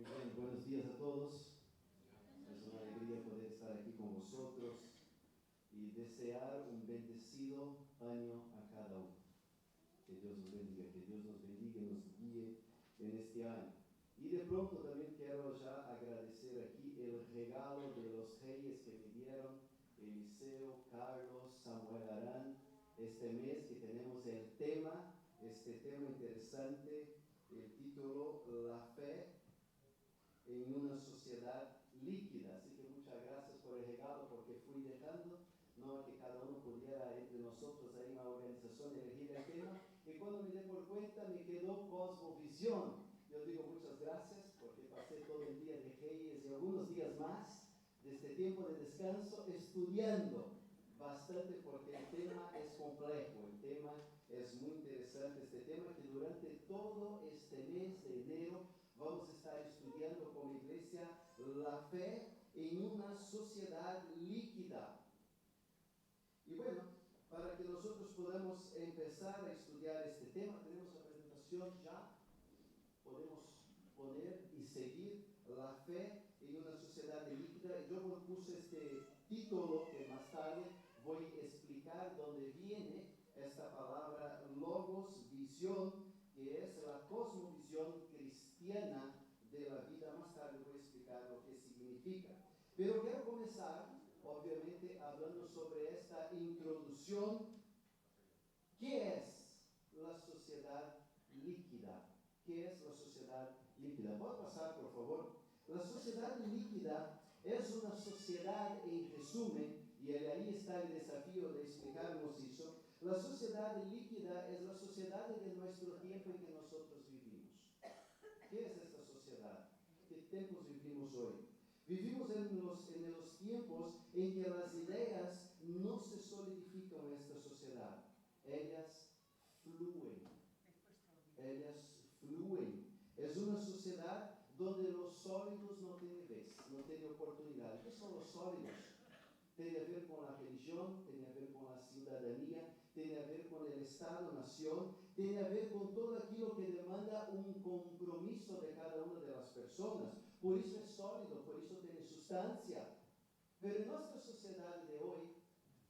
Muy bien, buenos días a todos. Es una alegría poder estar aquí con vosotros y desear un bendecido año a cada uno. Que Dios nos bendiga, que Dios nos bendiga y nos guíe en este año. Y de pronto también quiero ya agradecer aquí el regalo de los reyes que me dieron Eliseo, Carlos, Samuel Arán, este mes que tenemos el tema, este tema interesante, el título, La fe en una sociedad líquida. Así que muchas gracias por el regalo, porque fui dejando, no que cada uno pudiera entre nosotros ahí en la organización elegir el tema, y cuando me di por cuenta me quedó Cosmovisión. Yo digo muchas gracias porque pasé todo el día de Reyes y algunos días más de este tiempo de descanso estudiando bastante, porque el tema es complejo, el tema es muy interesante, este tema que durante todo este mes de enero vamos a estar estudiando como iglesia la fe en una sociedad líquida. Y bueno, para que nosotros podamos empezar a estudiar este tema, tenemos la presentación ya, podemos poner y seguir la fe en una sociedad líquida. Yo puse este título que más tarde voy a explicar dónde viene esta palabra logos, visión, que es la cosmovisión cristiana de la vida. Más tarde voy a explicar lo que significa. Pero quiero comenzar, obviamente, hablando sobre esta introducción. ¿Qué es la sociedad líquida? ¿Qué es la sociedad líquida? ¿Puede pasar, por favor? La sociedad líquida es una sociedad, en resumen, y ahí está el desafío de explicarnos eso. La sociedad líquida es la sociedad de nuestro tiempo en que nosotros vivimos. ¿Qué es esta sociedad? ¿Qué tiempos vivimos hoy? Vivimos en los tiempos en que las ideas no se solidifican en esta sociedad. Ellas fluyen. Ellas fluyen. Es una sociedad donde los sólidos no tienen vez, no tienen oportunidad. ¿Qué son los sólidos? Tiene a ver con la religión, tiene a ver con la ciudadanía, tiene a ver con el Estado-nación, tiene a ver con todo aquello que demanda un compromiso de cada una de las personas. Por eso es sólido, por eso tiene sustancia. Pero en nuestra sociedad de hoy,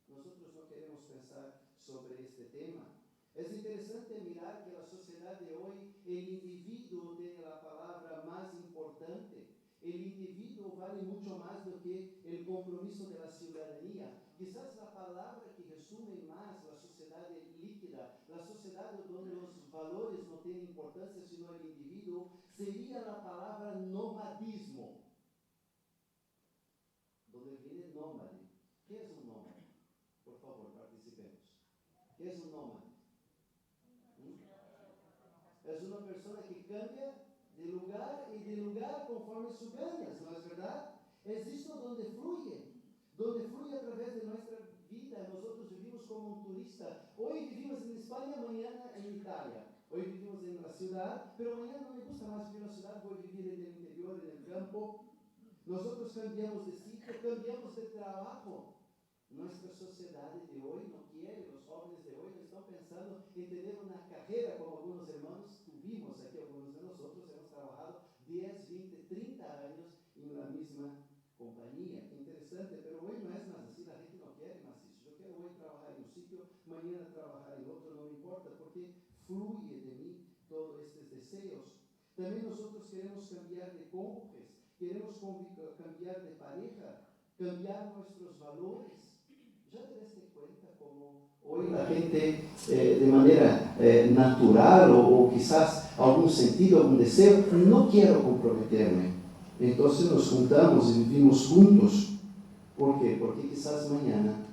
nosotros no queremos pensar sobre este tema. Es interesante mirar que la sociedad de hoy, el individuo tiene la palabra más importante. El individuo vale mucho más do que el compromiso de la ciudadanía. Quizás la palabra que resume más la sociedad líquida, la sociedad donde los valores no tienen importancia sino el individuo, sería la palabra nomadismo. Donde viene nómade. ¿Qué es un nómade? Por favor, participemos. ¿Qué es un nómade? Es una persona que cambia de lugar y de lugar conforme sus ganas, ¿no es verdad? Es esto donde fluye a través de nuestra vida. Nosotros vivimos como un turista. Hoy vivimos en España, mañana en Italia. Hoy vivimos en la ciudad, pero mañana no me gusta más vivir en la ciudad, voy a vivir en el interior, en el campo. Nosotros cambiamos de sitio, cambiamos de trabajo. Nuestra sociedad de hoy no quiere, los jóvenes de hoy no están pensando en tener una carrera como algunos hermanos tuvimos aquí, algunos de nosotros hemos trabajado 10, 20, 30 años en la misma compañía. Qué interesante, pero hoy no es más así, la gente no quiere más eso. Yo quiero hoy trabajar en un sitio, mañana trabajar en otro, no me importa, porque fluye de mí todos estos deseos. También nosotros queremos cambiar de cónyuges, queremos cambiar de pareja, cambiar nuestros valores. ¿Ya te das cuenta cómo hoy la gente de manera natural o quizás algún sentido, algún deseo, no quiero comprometerme? Entonces nos juntamos y vivimos juntos. ¿Por qué? Porque quizás mañana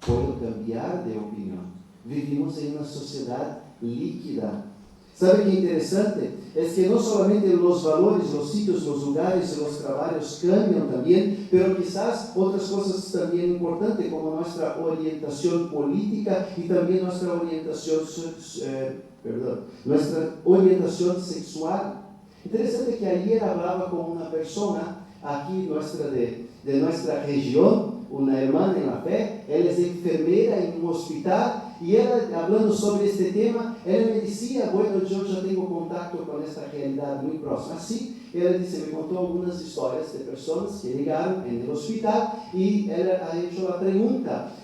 puedo cambiar de opinión. Vivimos en una sociedad líquida. ¿Sabe qué interesante? Es que no solamente los valores, los sitios, los lugares y los trabajos cambian también, pero quizás otras cosas también importantes, como nuestra orientación política y también nuestra orientación sexual. Interesante que ayer hablaba con una persona aquí de nuestra región, una hermana en la fe. Ella es enfermera en un hospital Y él, hablando sobre este tema, él me decía, bueno, yo ya tengo contacto con esta realidad muy próxima. Así, él dice, me contó algunas historias de personas que llegaron en el hospital y él ha hecho la pregunta,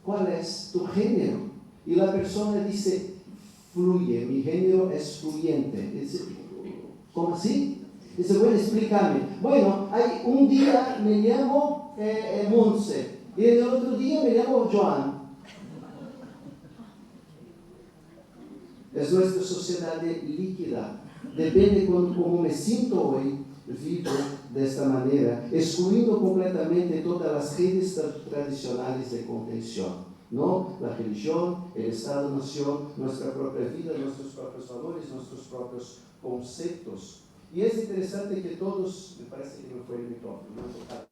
¿cuál es tu género? Y la persona dice, fluye, mi género es fluyente. Dice, ¿cómo así? Dice, bueno, explícame. Bueno, hay un día me llamo Monse y el otro día me llamo Joan. Es nuestra sociedad líquida. Depende de cómo me siento hoy, vivo de esta manera, excluyendo completamente todas las redes tradicionales de contención. ¿No? La religión, el Estado-nación, nuestra propia vida, nuestros propios valores, nuestros propios conceptos. Y es interesante que todos, me parece que no fue el micrófono, ¿no?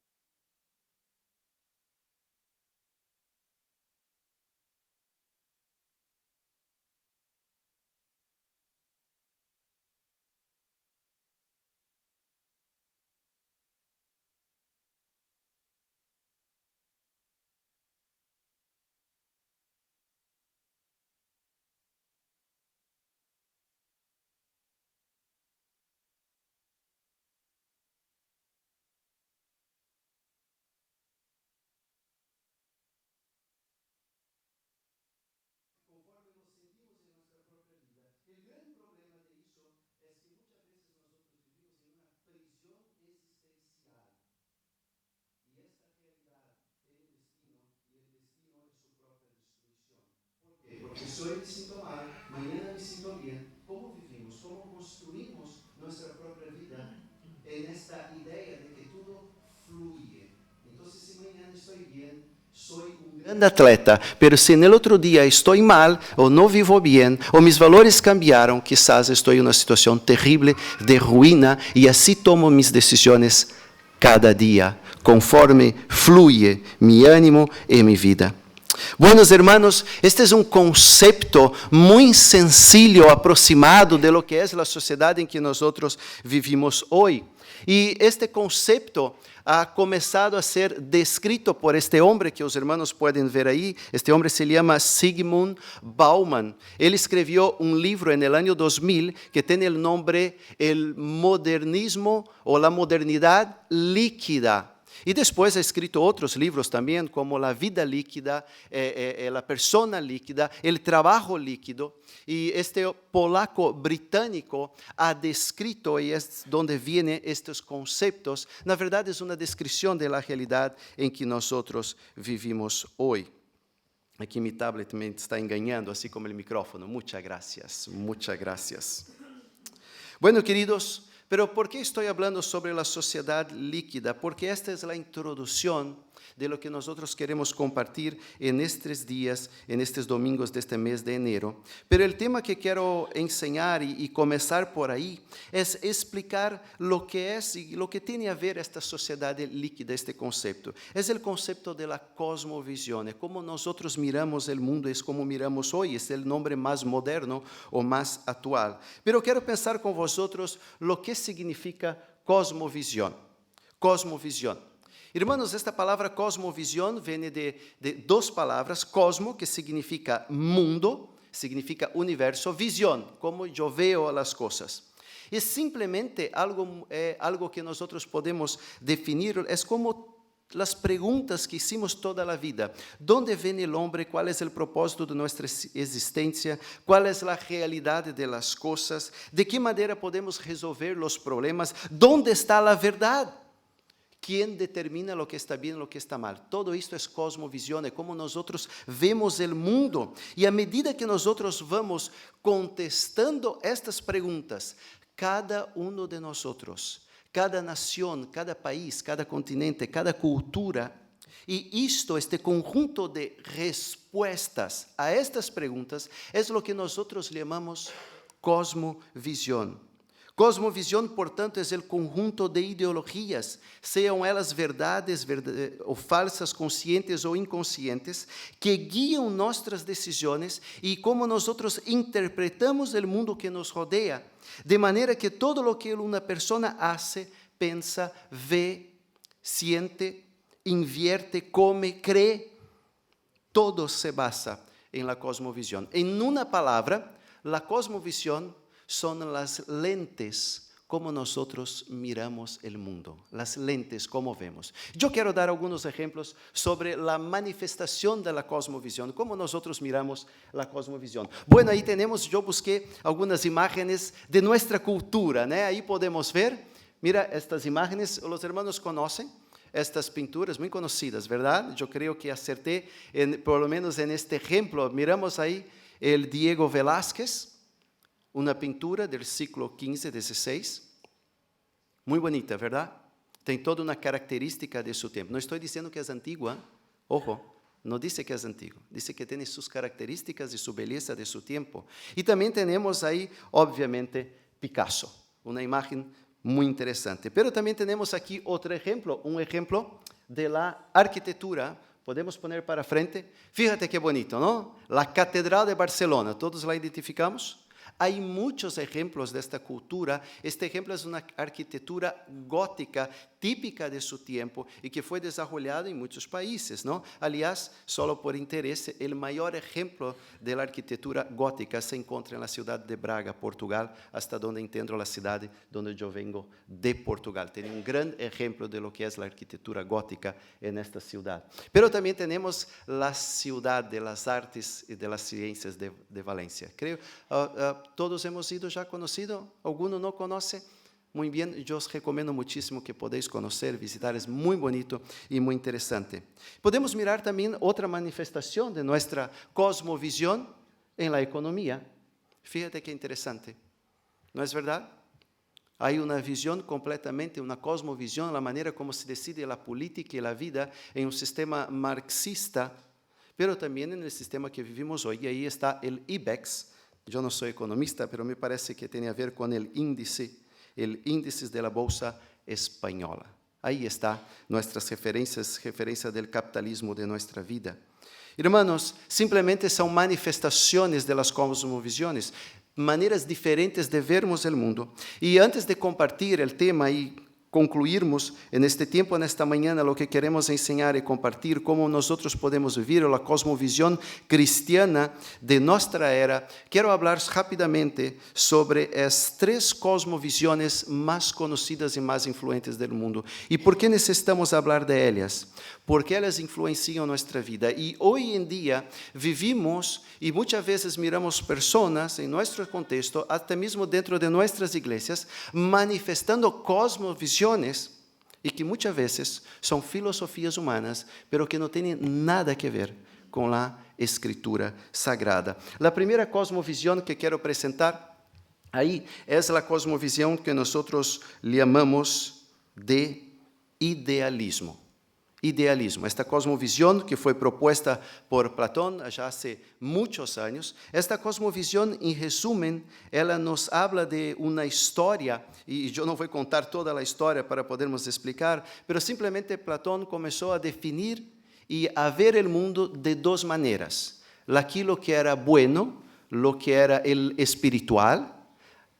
Conforme nos sentimos en nuestra propia vida. El gran problema de eso es que muchas veces nosotros vivimos en una prisión existencial. Y esta realidad tiene un destino y el destino es su propia destrucción. ¿Por qué? Porque si hoy me siento mal, mañana me siento bien. ¿Cómo vivimos? ¿Cómo construimos nuestra propia vida en esta idea de que todo fluye? Entonces, si mañana estoy bien, soy un gran atleta, pero si en el otro día estoy mal o no vivo bien o mis valores cambiaron, quizás estoy en una situación terrible de ruina y así tomo mis decisiones cada día, conforme fluye mi ánimo y mi vida. Buenos hermanos, este es un concepto muy sencillo, aproximado de lo que es la sociedad en que nosotros vivimos hoy. Y este concepto ha comenzado a ser descrito por este hombre que los hermanos pueden ver ahí. Este hombre se llama Zygmunt Bauman. Él escribió un libro en el año 2000 que tiene el nombre El modernismo o la modernidad líquida. Y después ha escrito otros libros también, como La vida líquida, La persona líquida, El trabajo líquido. Y este polaco británico ha descrito, y es donde vienen estos conceptos. Na verdad, es una descripción de la realidad en que nosotros vivimos hoy. Aquí mi tablet me está engañando, así como el micrófono. Muchas gracias, muchas gracias. Bueno, queridos, pero ¿por qué estoy hablando sobre la sociedad líquida? Porque esta es la introducción de lo que nosotros queremos compartir en estos días, en estos domingos de este mes de enero. Pero el tema que quiero enseñar y comenzar por ahí es explicar lo que es y lo que tiene a ver esta sociedad líquida, este concepto. Es el concepto de la cosmovisión, es como nosotros miramos el mundo, es como miramos hoy, es el nombre más moderno o más actual. Pero quiero pensar con vosotros lo que significa cosmovisión. Cosmovisión. Hermanos, esta palabra cosmovisión viene de dos palabras, cosmo, que significa mundo, significa universo, visión, como yo veo las cosas. Es simplemente algo que nosotros podemos definir, es como las preguntas que hicimos toda la vida. ¿Dónde viene el hombre? ¿Cuál es el propósito de nuestra existencia? ¿Cuál es la realidad de las cosas? ¿De qué manera podemos resolver los problemas? ¿Dónde está la verdad? ¿Quién determina lo que está bien y lo que está mal? Todo esto es cosmovisión, es como nosotros vemos el mundo. Y a medida que nosotros vamos contestando estas preguntas, cada uno de nosotros, cada nación, cada país, cada continente, cada cultura, y este conjunto de respuestas a estas preguntas es lo que nosotros llamamos cosmovisión. Cosmovisión, portanto, é o conjunto de ideologias, sejam elas verdades ou falsas, conscientes ou inconscientes, que guiam nossas decisões e como nós interpretamos o mundo que nos rodeia, de maneira que todo o que uma pessoa hace, pensa, vê, siente, invierte, come, cree, todo se basa en la cosmovisión. En una palabra, la cosmovisión son las lentes como nosotros miramos el mundo, las lentes como vemos. Yo quiero dar algunos ejemplos sobre la manifestación de la cosmovisión, cómo nosotros miramos la cosmovisión. Bueno, ahí tenemos, yo busqué algunas imágenes de nuestra cultura, ¿no? Ahí podemos ver, mira, estas imágenes, los hermanos conocen estas pinturas muy conocidas, ¿verdad? Yo creo que acerté, por lo menos en este ejemplo. Miramos ahí el Diego Velázquez, una pintura del siglo XV, XVI, muy bonita, ¿verdad? Tiene toda una característica de su tiempo. No estoy diciendo que es antigua, ojo, no dice que es antigua, dice que tiene sus características y su belleza de su tiempo. Y también tenemos ahí, obviamente, Picasso, una imagen muy interesante. Pero también tenemos aquí otro ejemplo, un ejemplo de la arquitectura. Podemos poner para frente. Fíjate qué bonito, ¿no? La Catedral de Barcelona, ¿todos la identificamos? Hay muchos ejemplos de esta cultura. Este ejemplo es una arquitectura gótica típica de su tiempo y que fue desarrollada en muchos países, ¿no? Aliás, solo por interés, el mayor ejemplo de la arquitectura gótica se encuentra en la ciudad de Braga, Portugal, hasta donde entiendo la ciudad donde yo vengo de Portugal. Tiene un gran ejemplo de lo que es la arquitectura gótica en esta ciudad. Pero también tenemos la ciudad de las artes y de las ciencias de Valencia. Creo todos hemos ido ya conocido, ¿alguno no conoce? Muy bien, yo os recomiendo muchísimo que podáis conocer, visitar, es muy bonito y muy interesante. Podemos mirar también otra manifestación de nuestra cosmovisión en la economía. Fíjate qué interesante, ¿no es verdad? Hay una visión completamente, una cosmovisión, la manera como se decide la política y la vida en un sistema marxista, pero también en el sistema que vivimos hoy. Y ahí está el IBEX. Yo no soy economista, pero me parece que tiene a ver con el índice de la bolsa española. Ahí está nuestras referencias del capitalismo de nuestra vida. Hermanos, simplemente son manifestaciones de las cosmovisiones, maneras diferentes de vermos el mundo. Y antes de compartir el tema y concluirmos en este tiempo, en esta mañana, lo que queremos enseñar y compartir, cómo nosotros podemos vivir la cosmovisión cristiana de nuestra era. Quiero hablar rápidamente sobre las 3 cosmovisiones más conocidas y más influentes del mundo. ¿Y por qué necesitamos hablar de ellas? Porque ellas influencian nuestra vida. Y hoy en día vivimos y muchas veces miramos personas en nuestro contexto, hasta mismo dentro de nuestras iglesias, manifestando cosmovisiones y que muchas veces son filosofías humanas, pero que no tienen nada que ver con la Escritura Sagrada. La primera cosmovisión que quiero presentar ahí es la cosmovisión que nosotros llamamos de idealismo. Idealismo, esta cosmovisión que fue propuesta por Platón ya hace muchos años. Esta cosmovisión, en resumen, ela nos habla de una historia, y yo no voy a contar toda la historia para podermos explicar, pero simplemente Platón comenzó a definir y a ver el mundo de 2 maneras. Aquilo que era bueno, lo que era el espiritual,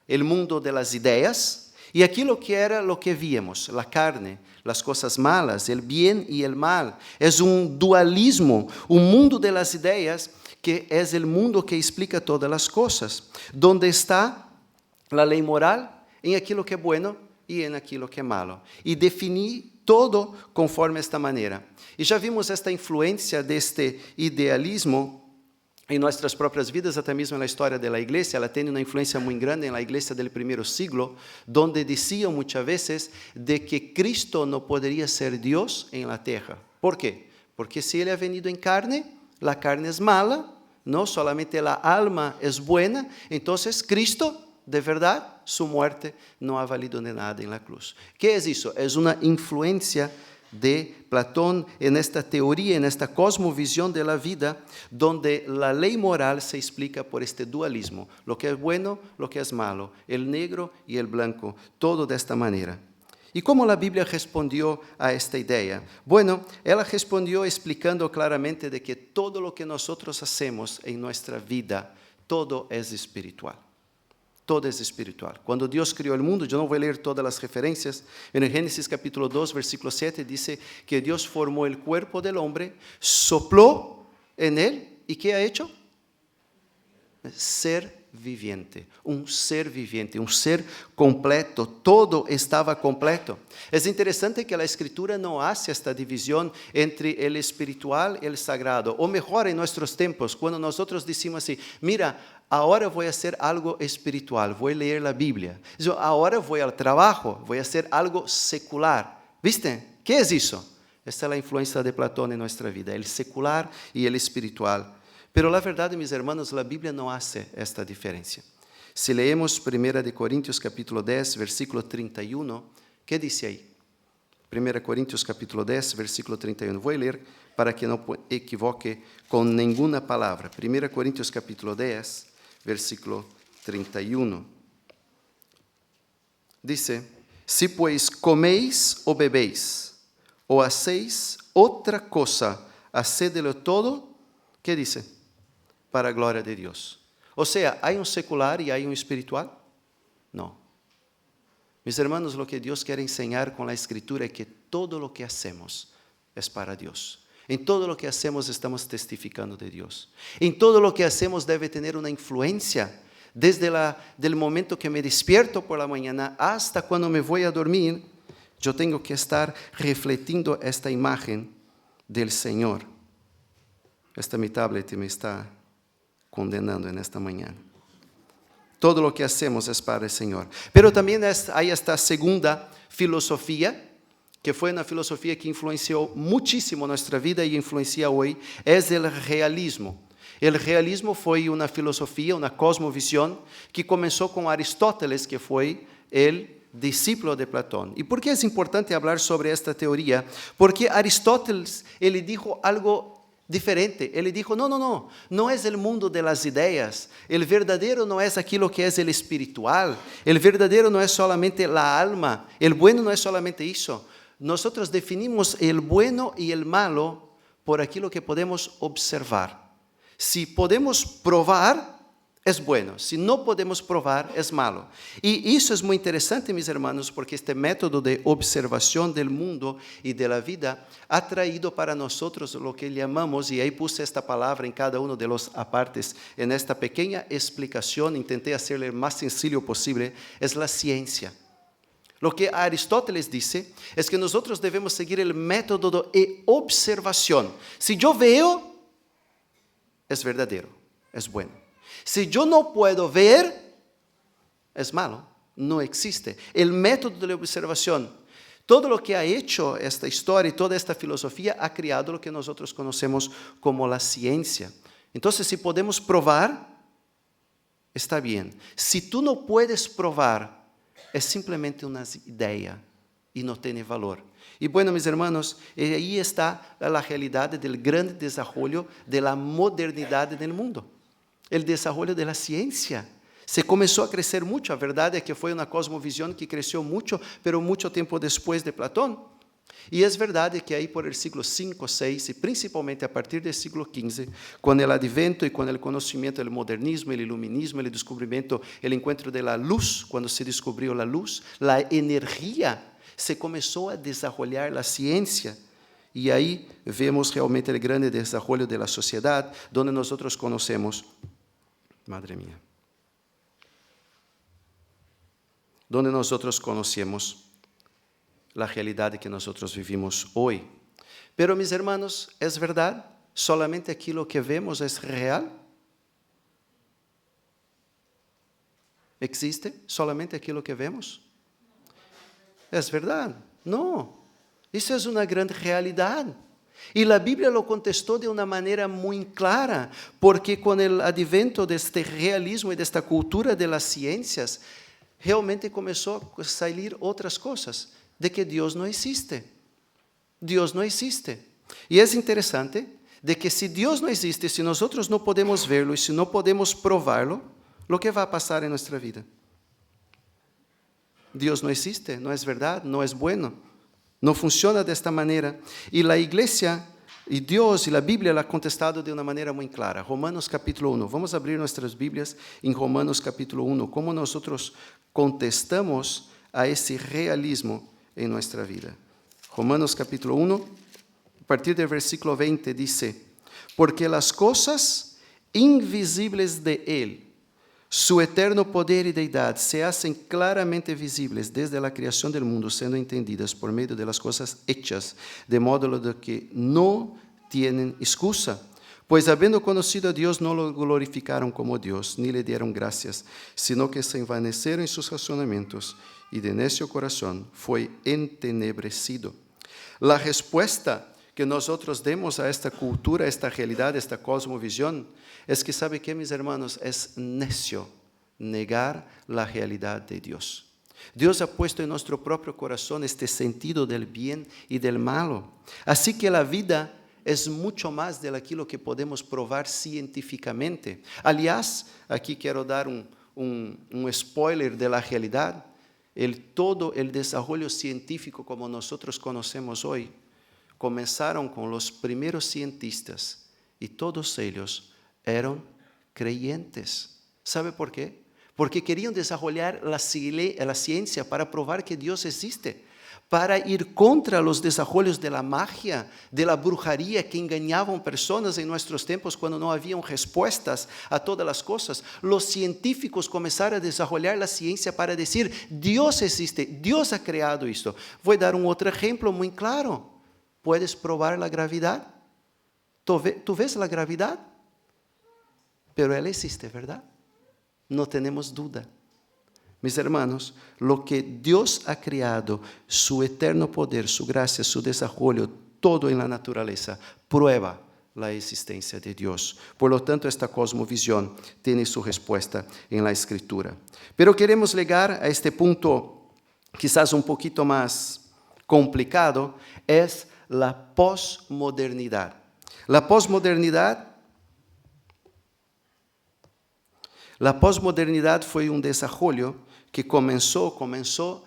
el mundo de las ideas, y aquilo que era lo que víamos, la carne, las cosas malas, el bien y el mal. Es un dualismo, un mundo de las ideas que es el mundo que explica todas las cosas, donde está la ley moral en aquilo que es bueno y en aquilo que es malo. Y definí todo conforme esta manera. Y ya vimos esta influencia de este idealismo en nuestras propias vidas, hasta mismo en la historia de la iglesia. Ela tiene una influencia muy grande en la iglesia del primer siglo, donde decían muchas veces de que Cristo no podría ser Dios en la tierra. ¿Por qué? Porque si Él ha venido en carne, la carne es mala, no solamente la alma es buena, entonces Cristo, de verdad, su muerte no ha valido de nada en la cruz. ¿Qué es eso? Es una influencia de Platón en esta teoría, en esta cosmovisión de la vida, donde la ley moral se explica por este dualismo, lo que es bueno, lo que es malo, el negro y el blanco, todo de esta manera. ¿Y cómo la Biblia respondió a esta idea? Bueno, ella respondió explicando claramente de que todo lo que nosotros hacemos en nuestra vida, todo es espiritual. Todo es espiritual. Cuando Dios creó el mundo, yo no voy a leer todas las referencias, en el Génesis capítulo 2, versículo 7, dice que Dios formó el cuerpo del hombre, sopló en él, ¿y qué ha hecho? ser viviente, un ser completo, todo estaba completo. Es interesante que la Escritura no hace esta división entre el espiritual y el sagrado, o mejor en nuestros tiempos, cuando nosotros decimos así, mira, ahora voy a hacer algo espiritual, voy a leer la Biblia, ahora voy al trabajo, voy a hacer algo secular. ¿Viste? ¿Qué es eso? Esta es la influencia de Platón en nuestra vida, el secular y el espiritual. Pero la verdad, mis hermanos, la Biblia no hace esta diferencia. Si leemos 1 Corintios capítulo 10, versículo 31, ¿qué dice ahí? 1 Corintios capítulo 10, versículo 31. Voy a leer para que no equivoque con ninguna palabra. 1 Corintios capítulo 10, versículo 31. Dice, si pues coméis o bebéis, o hacéis otra cosa, hacedlo todo, ¿qué dice? Para a glória de Deus. Ou seja, há secular e há espiritual? Não. Mis hermanos, lo que Deus quer enseñar com a Escritura é que todo lo que hacemos é para Deus. Em todo lo que hacemos estamos testificando de Deus. Em todo lo que hacemos deve ter uma influência desde el momento que me despierto por la mañana hasta cuando me voy a dormir. Yo tengo que estar refletiendo esta imagen del Señor. Mi tablet me está condenando en esta mañana. Todo lo que hacemos es para el Señor. Pero también hay esta segunda filosofía, que fue una filosofía que influenció muchísimo nuestra vida y influencia hoy, es el realismo. El realismo fue una filosofía, una cosmovisión que comenzó con Aristóteles, que fue el discípulo de Platón. ¿Y por qué es importante hablar sobre esta teoría? Porque Aristóteles, él dijo algo diferente. Ele dijo, no es el mundo de las ideas. El verdadero no es aquilo que es el espiritual. El verdadero no es solamente la alma. El bueno no es solamente eso. Nosotros definimos el bueno y el malo por aquilo que podemos observar. Si podemos probar, es bueno. Si no podemos probar, es malo. Y eso es muy interesante, mis hermanos, porque este método de observación del mundo y de la vida ha traído para nosotros lo que llamamos, y ahí puse esta palabra en cada uno de los apartes, en esta pequeña explicación, intenté hacerle el más sencillo posible, es la ciencia. Lo que Aristóteles dice es que nosotros debemos seguir el método de observación. Si yo veo, es verdadero, es bueno. Si yo no puedo ver, es malo, no existe. El método de la observación, todo lo que ha hecho esta historia y toda esta filosofía ha creado lo que nosotros conocemos como la ciencia. Entonces, si podemos probar, está bien. Si tú no puedes probar, es simplemente una idea y no tiene valor. Y bueno, mis hermanos, ahí está la realidad del gran desarrollo de la modernidad en el mundo. El desarrollo de la ciencia. Se comenzó a crecer mucho. La verdad es que fue una cosmovisión que creció mucho, pero mucho tiempo después de Platón. Y es verdad que ahí por el siglo V, VI, y principalmente a partir del siglo XV, con el advento y con el conocimiento del modernismo, el iluminismo, el descubrimiento, el encuentro de la luz, cuando se descubrió la luz, la energía, se comenzó a desarrollar la ciencia. Y ahí vemos realmente el grande desarrollo de la sociedad, donde nosotros conocemos, madre mía, donde nosotros conocemos la realidad que nosotros vivimos hoy. Pero mis hermanos, ¿es verdad? ¿Solamente aquí lo que vemos es real? ¿Existe solamente aquí lo que vemos? ¿Es verdad? No. Eso es una gran realidad. Y la Biblia lo contestó de una manera muy clara, porque con el advento de este realismo y de esta cultura de las ciencias, realmente comenzó a salir otras cosas, de que Dios no existe. Dios no existe. Y es interesante de que si Dios no existe, si nosotros no podemos verlo y si no podemos probarlo, lo que va a pasar en nuestra vida. Dios no existe, no es verdad, no es bueno. No funciona de esta manera. Y la iglesia, y Dios y la Biblia la ha contestado de una manera muy clara. Romanos capítulo 1. Vamos a abrir nuestras Biblias en Romanos capítulo 1. Cómo nosotros contestamos a ese realismo en nuestra vida. Romanos capítulo 1, a partir del versículo 20 dice, porque las cosas invisibles de Él, su eterno poder y deidad se hacen claramente visibles desde la creación del mundo, siendo entendidas por medio de las cosas hechas, de modo de que no tienen excusa. Pues habiendo conocido a Dios, no lo glorificaron como Dios, ni le dieron gracias, sino que se envanecieron en sus razonamientos, y de necio corazón fue entenebrecido. La respuesta que nosotros demos a esta cultura, a esta realidad, a esta cosmovisión, es que, ¿sabe qué, mis hermanos? Es necio negar la realidad de Dios. Dios ha puesto en nuestro propio corazón este sentido del bien y del malo. Así que la vida es mucho más de aquilo que podemos probar científicamente. Aliás, aquí quiero dar un spoiler de la realidad. Todo el desarrollo científico como nosotros conocemos hoy, comenzaron con los primeros cientistas y todos ellos eran creyentes. ¿Sabe por qué? Porque querían desarrollar la ciencia para probar que Dios existe, para ir contra los desarrollos de la magia, de la brujería que engañaban personas en nuestros tiempos cuando no habían respuestas a todas las cosas. Los científicos comenzaron a desarrollar la ciencia para decir, Dios existe, Dios ha creado esto. Voy a dar un otro ejemplo muy claro. ¿Puedes probar la gravedad? ¿Tú ves la gravedad? Pero Él existe, ¿verdad? No tenemos duda. Mis hermanos, lo que Dios ha creado, su eterno poder, su gracia, su desarrollo, todo en la naturaleza, prueba la existencia de Dios. Por lo tanto, esta cosmovisión tiene su respuesta en la Escritura. Pero queremos llegar a este punto, quizás un poquito más complicado, es la posmodernidad. La posmodernidad fue un desarrollo que comenzó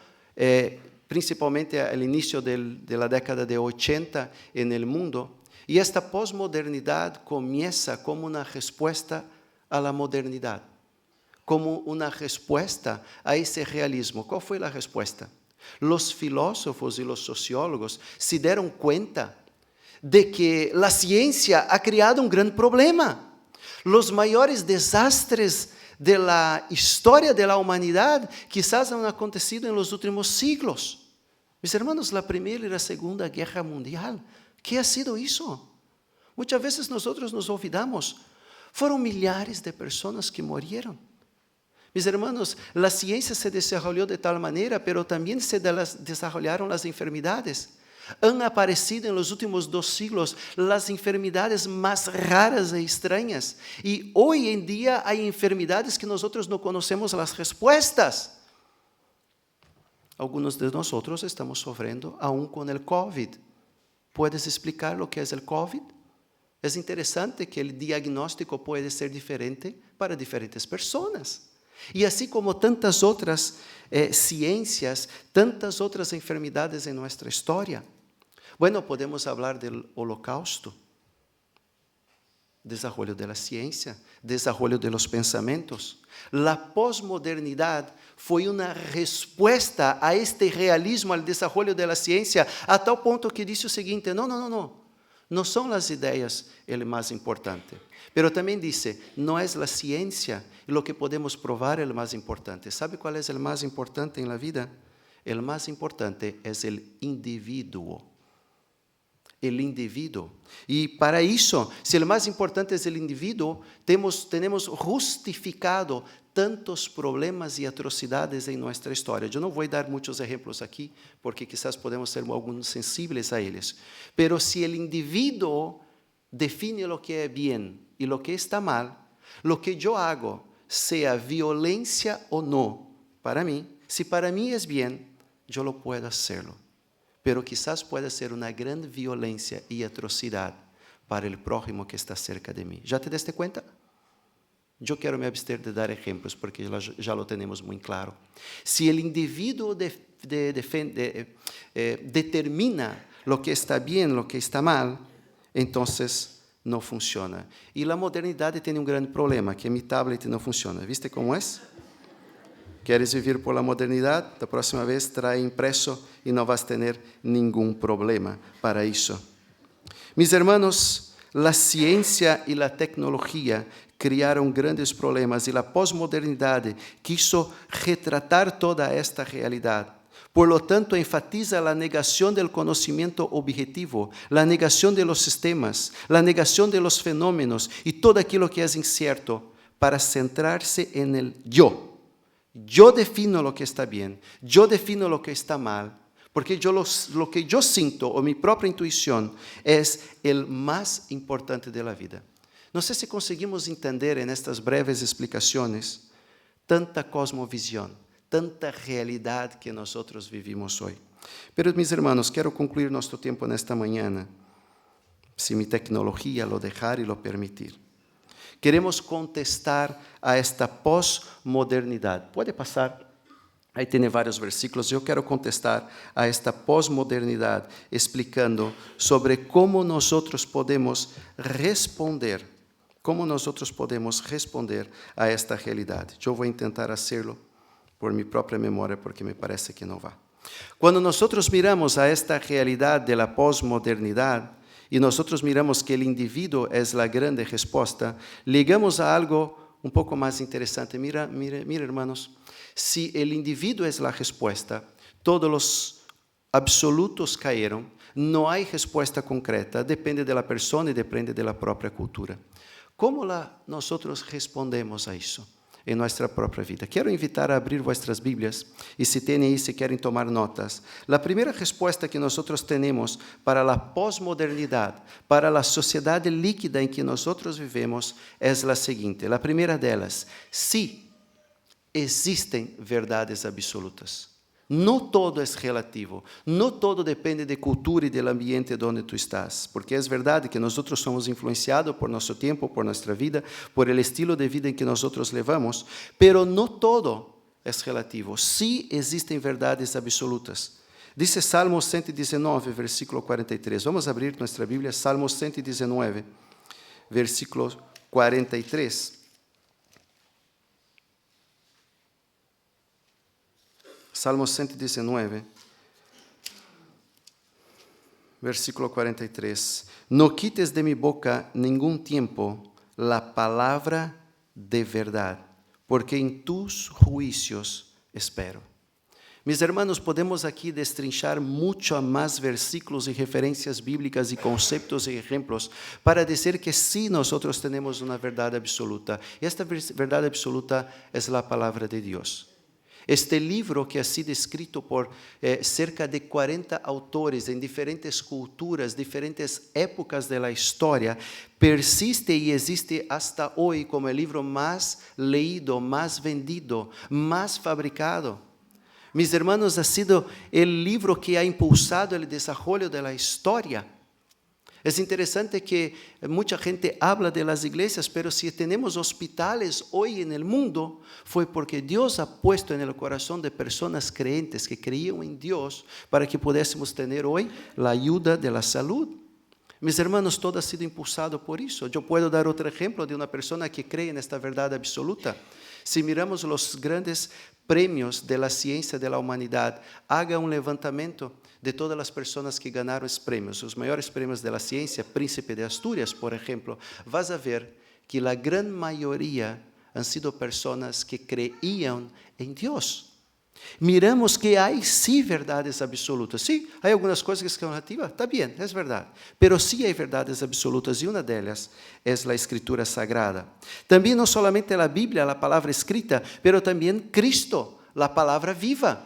principalmente al inicio de la década de 80 en el mundo. Y esta posmodernidad comienza como una respuesta a la modernidad, como una respuesta a ese realismo. ¿Cuál fue la respuesta? Los filósofos y los sociólogos se dieron cuenta de que la ciencia ha creado un gran problema. Los mayores desastres de la historia de la humanidad quizás han acontecido en los últimos siglos. Mis hermanos, la Primera y la Segunda Guerra Mundial, ¿qué ha sido eso? Muchas veces nosotros nos olvidamos. Fueron millares de personas que murieron. Mis hermanos, la ciencia se desarrolló de tal manera, pero también se desarrollaron las enfermedades. Han aparecido en los últimos 2 siglos las enfermedades más raras e extrañas. Y hoy en día hay enfermedades que nosotros no conocemos las respuestas. Algunos de nosotros estamos sufriendo aún con el COVID. ¿Puedes explicar lo que es el COVID? Es interesante que el diagnóstico puede ser diferente para diferentes personas. Y así como tantas otras ciencias, tantas otras enfermedades en nuestra historia. Bueno, podemos hablar del Holocausto, desarrollo de la ciencia, desarrollo de los pensamientos. La posmodernidad fue una respuesta a este realismo, al desarrollo de la ciencia, a tal punto que dice lo siguiente, no son las ideas el más importante. Pero también dice, no es la ciencia lo que podemos probar el más importante. ¿Sabe cuál es el más importante en la vida? El más importante es el individuo. El individuo. Y para eso, si el más importante es el individuo, tenemos justificado tantos problemas y atrocidades en nuestra historia. Yo no voy a dar muchos ejemplos aquí, porque quizás podemos ser algunos sensibles a ellos. Pero si el individuo define lo que es bien y lo que está mal, lo que yo hago, sea violencia o no, para mí, si para mí es bien, yo lo puedo hacerlo. Pero quizás pueda ser una gran violencia y atrocidad para el prójimo que está cerca de mí. ¿Ya te diste cuenta? Yo quiero me abstener de dar ejemplos porque ya lo tenemos muy claro. Si el individuo determina lo que está bien, lo que está mal, entonces no funciona. Y la modernidad tiene un gran problema, que mi tablet no funciona. ¿Viste cómo es? ¿Quieres vivir por la modernidad? La próxima vez trae impreso y no vas a tener ningún problema para eso. Mis hermanos, la ciencia y la tecnología criaram grandes problemas e a pós-modernidade quiso retratar toda esta realidade. Por lo tanto, enfatiza la negación del conocimiento objetivo, la negación de los sistemas, la negación de los fenómenos y todo aquello que es incierto para centrarse en el yo. Yo defino lo que está bien, yo defino lo que está mal, porque lo que yo siento o mi propia intuición es el más importante de la vida. No sé si conseguimos entender en estas breves explicaciones tanta cosmovisión, tanta realidad que nosotros vivimos hoy. Pero mis hermanos, quiero concluir nuestro tiempo en esta mañana, si mi tecnología lo dejar y lo permitir. Queremos contestar a esta posmodernidad. Puede pasar, ahí tiene varios versículos. Yo quiero contestar a esta posmodernidad explicando sobre cómo nosotros podemos responder a esta realidad. Yo voy a intentar hacerlo por mi propia memoria, porque me parece que no va. Cuando nosotros miramos a esta realidad de la posmodernidad y nosotros miramos que el individuo es la grande respuesta, llegamos a algo un poco más interesante. Mira, hermanos, si el individuo es la respuesta, todos los absolutos cayeron, no hay respuesta concreta, depende de la persona y depende de la propia cultura. ¿Cómo nosotros respondemos a eso en nuestra propia vida? Quiero invitar a abrir vuestras Biblias y si tienen ahí, si quieren tomar notas. La primera respuesta que nosotros tenemos para la posmodernidad, para la sociedad líquida en que nosotros vivimos, es la siguiente. La primera de ellas, sí, existen verdades absolutas. No todo es relativo, no todo depende de cultura y del ambiente donde tú estás, porque es verdad que nosotros somos influenciados por nuestro tiempo, por nuestra vida, por el estilo de vida en que nosotros llevamos, pero no todo es relativo, sí existen verdades absolutas. Dice Salmo 119, versículo 43, vamos a abrir nuestra Biblia, Salmo 119, versículo 43. Salmo 119, versículo 43. No quites de mi boca ningún tiempo la palabra de verdad, porque en tus juicios espero. Mis hermanos, podemos aquí destrinchar mucho más versículos y referencias bíblicas y conceptos y ejemplos para decir que sí, nosotros tenemos una verdad absoluta. Y esta verdad absoluta es la palabra de Dios. Este libro que ha sido escrito por cerca de 40 autores en diferentes culturas, diferentes épocas de la historia, persiste y existe hasta hoy como el libro más leído, más vendido, más fabricado. Mis hermanos, ha sido el libro que ha impulsado el desarrollo de la historia. Es interesante que mucha gente habla de las iglesias, pero si tenemos hospitales hoy en el mundo, fue porque Dios ha puesto en el corazón de personas creyentes que creían en Dios para que pudiésemos tener hoy la ayuda de la salud. Mis hermanos, todo ha sido impulsado por eso. Yo puedo dar otro ejemplo de una persona que cree en esta verdad absoluta. Si miramos los grandes premios de la ciencia de la humanidad, haga un levantamiento de todas las personas que ganaron los premios, los mayores premios de la ciencia, Príncipe de Asturias, por ejemplo, vas a ver que la gran mayoría han sido personas que creían en Dios. Miramos que hay sí verdades absolutas. Sí, hay algunas cosas que son relativas, está bien, es verdad. Pero sí hay verdades absolutas y una de ellas es la Escritura Sagrada. También no solamente la Biblia, la palabra escrita, pero también Cristo, la palabra viva.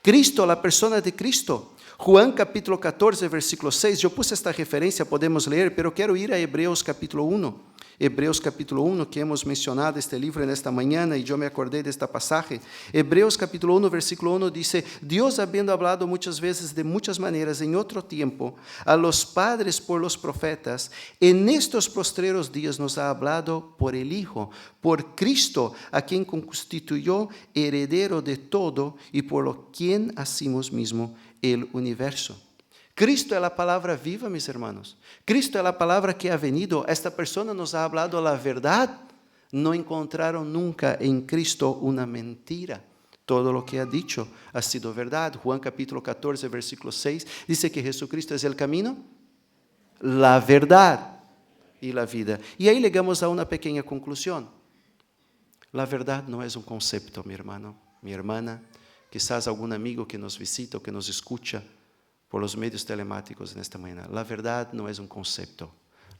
Cristo, la persona de Cristo. Juan capítulo 14, versículo 6, yo puse esta referencia, podemos leer, pero quiero ir a Hebreos capítulo 1. Hebreos capítulo 1, que hemos mencionado este libro en esta mañana y yo me acordé de esta pasaje. Hebreos capítulo 1, versículo 1 dice, Dios habiendo hablado muchas veces de muchas maneras en otro tiempo a los padres por los profetas, en estos postreros días nos ha hablado por el Hijo, por Cristo, a quien constituyó heredero de todo y por lo quien hacemos mismo el universo. Cristo es la palabra viva, mis hermanos. Cristo es la palabra que ha venido. Esta persona nos ha hablado la verdad. No encontraron nunca en Cristo una mentira. Todo lo que ha dicho ha sido verdad. Juan capítulo 14, versículo 6, dice que Jesucristo es el camino, la verdad y la vida. Y ahí llegamos a una pequeña conclusión. La verdad no es un concepto, mi hermano, mi hermana, quizás algún amigo que nos visita o que nos escucha por los medios telemáticos en esta mañana. La verdad no es un concepto,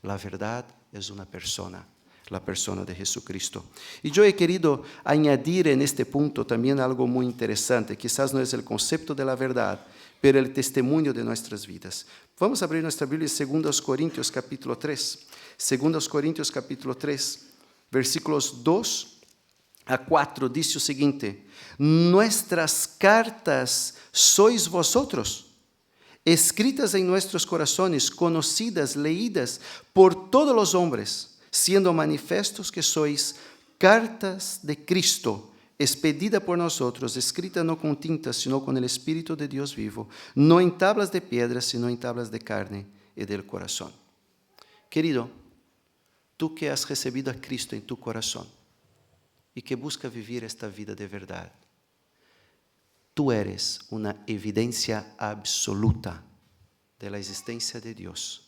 la verdad es una persona, la persona de Jesucristo. Y yo he querido añadir en este punto también algo muy interesante, quizás no es el concepto de la verdad, pero el testimonio de nuestras vidas. Vamos a abrir nuestra Biblia en 2 Corintios capítulo 3. 2 Corintios capítulo 3, versículos 2 a 4, dice o seguinte: nuestras cartas sois vosotros, escritas en nuestros corazones, conocidas, leídas por todos los hombres, siendo manifestos que sois cartas de Cristo, expedida por nosotros, escrita no con tinta, sino con el Espíritu de Dios vivo, no en tablas de piedra, sino en tablas de carne y del corazón. Querido, tú que has recibido a Cristo en tu corazón y que busca vivir esta vida de verdad, tú eres una evidencia absoluta de la existencia de Dios.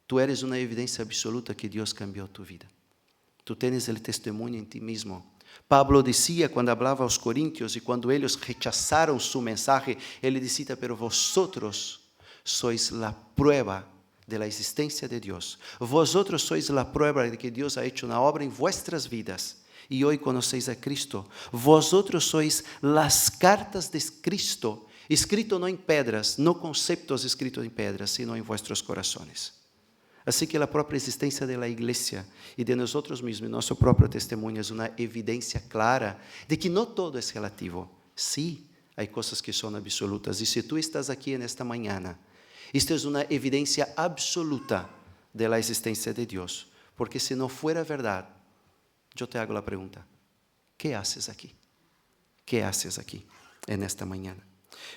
Tú eres una evidencia absoluta que Dios cambió tu vida. Tú tienes el testimonio en ti mismo. Pablo decía cuando hablaba a los corintios y cuando ellos rechazaron su mensaje, él decía: pero vosotros sois la prueba de la existencia de Dios. Vosotros sois la prueba de que Dios ha hecho una obra en vuestras vidas. Y hoy conocéis a Cristo. Vosotros sois las cartas de Cristo, escrito no en piedras, no conceptos escritos en piedras, sino en vuestros corazones. Así que la propia existencia de la iglesia y de nosotros mismos, nuestro propio testimonio, es una evidencia clara de que no todo es relativo. Sí, hay cosas que son absolutas. Y si tú estás aquí en esta mañana, esto es una evidencia absoluta de la existencia de Dios. Porque si no fuera verdad, yo te hago la pregunta: ¿qué haces aquí? ¿Qué haces aquí en esta mañana?